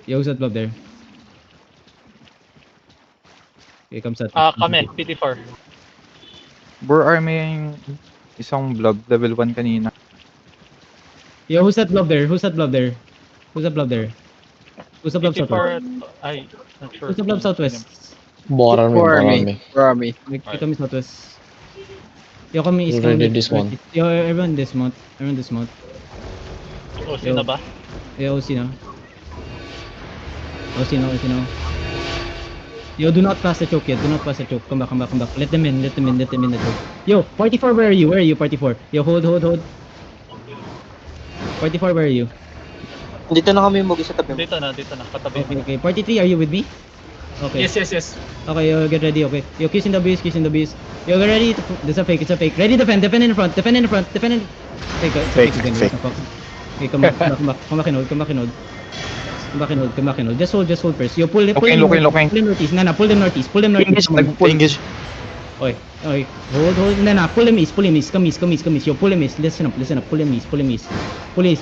Yo, who's that blob there? Okay, come set. Kami, PT4. Bro, army yung isang blob, level 1 kanina. Yo, who's that blob there? Who's that blob there? Who's that blob there? Who's the blob southwest? PT4, ay, not sure. Who's the blob southwest? Bottom me. Kita me southwest. Yo, kami east, Already kami this one. Yo, everyone dismount. Everyone dismount. O, sino ba? Yo, OC na. OC na, OC na. Yo, do not pass the choke yet. Do not pass the choke. Come back, come back, come back. Let them in, let them in, let them in the choke. Yo, 44, where are you? Where are you, 44? Yo, hold, hold, hold. 44, where are you? Dito na kami mugi sa tabi mo. Dito na, katabi. Okay, okay. 43, are you with me? Okay. Yes. Okay, yo, get ready, okay. Yo, kiss in the beast, kiss in the beast. Yo, get ready. This is a fake, it's a fake. Ready, defend in the front, defend in the front, defend in... Fake, it's a fake again. Fake. What the fuck? Okay, come back, come back, come back in hold, come back in hold. Come back in hold, come back in hold. Just hold first. Yo, pull them Looking. Pull them northeast. Nana, pull them northeast. Pull them northeast. Come on, pull. Engage. Okay, okay. Hold. Nana, pull them east. Come east. Yo, pull them east. Listen up. Pull them east. Pull them east. Pull them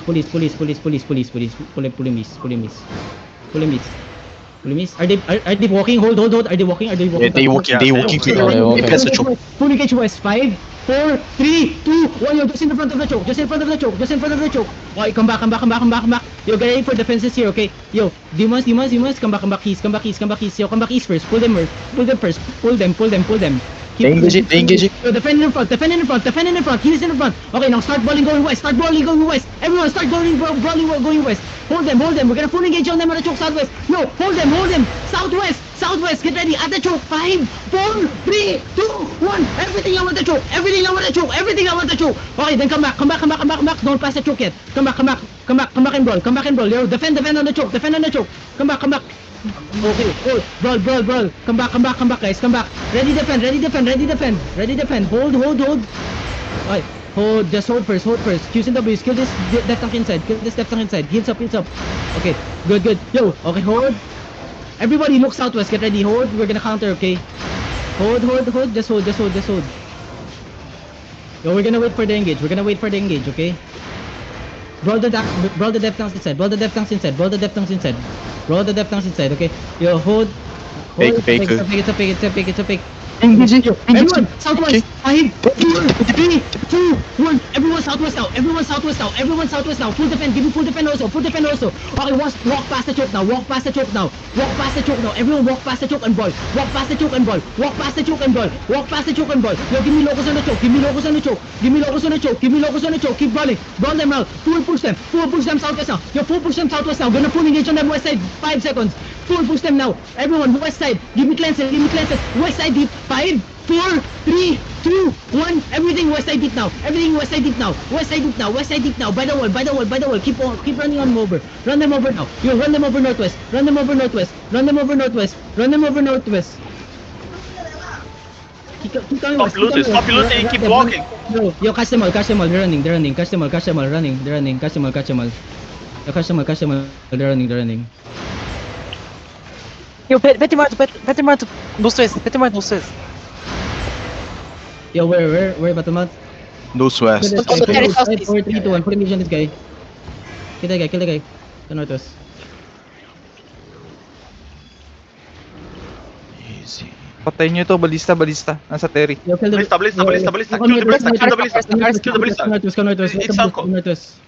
east. Are they walking? Hold. Are they walking? They walking. Okay. Press the choke. Fully engage west. 5, 4, 3, 2, 1. Yo, just in front of the choke. Okay, come back. Yo, get ready for defenses here, okay? Yo, demons. Come back east. Yo, come back east first. Pull them first. Pull them. Engage it. Yo, defend in the front. He's in the front. Okay, now start brawling going west. Everyone start brawling going west. Hold them. We're gonna full engage on them at the choke southwest. No, hold them. Southwest, get ready. At the choke. 5, 4, 3, 2, 1. Everything out at the choke. Okay, then come back. Don't pass the choke yet. Come back and brawl. Yo, defend on the choke. Come back. Okay, hold. Brawl. Come back, guys. Come back. Ready, defend. Hold. Alright, hold. Just hold first. Q's in W. Kill this left tank inside. Heals up. Okay, good. Yo, okay, hold. Everybody look southwest. Get ready. Hold. We're gonna counter, okay? Hold. Just hold. Yo, we're gonna wait for the engage, okay? Brawl the depth tanks inside. Okay? Yo, hold. Fake. It's a fake. Engage. Everyone, southwest. 5, 4, 3, 2, 1. Everyone southwest now. Full defend. Give me full defend also. Okay, walk past the choke now. Everyone walk past the choke and brawl. Yo, give me locus on the choke. Keep brawling. Brawl them out. Full push them southwest now. Yo, full push them southwest now. Gonna full engage on them west side. 5 seconds. Full push them now. Everyone, west side. Give me cleanses. West side deep. 5, 4, 3, 2, 1. Everything west side deep now. West side deep now. By the wall. Keep running on them over. Run them over now. Yo, run them over northwest. Keep coming west. Stop looting, keep walking. Yo, catch them all. They're running. Catch them all. Running. Catch them all. Yo, catch them all. They're running. Yo, Petit Mart, boost west. Yo, where Batamat? Those west. 5, 4, 3, 2, 1. Put him on this guy. Kill the guy. The northwest. Easy. Patayin nyo to, balista. Nasa Terry. Yo, kill the Balista. Kill the balista. Northwest. It's Uncle. Northwest.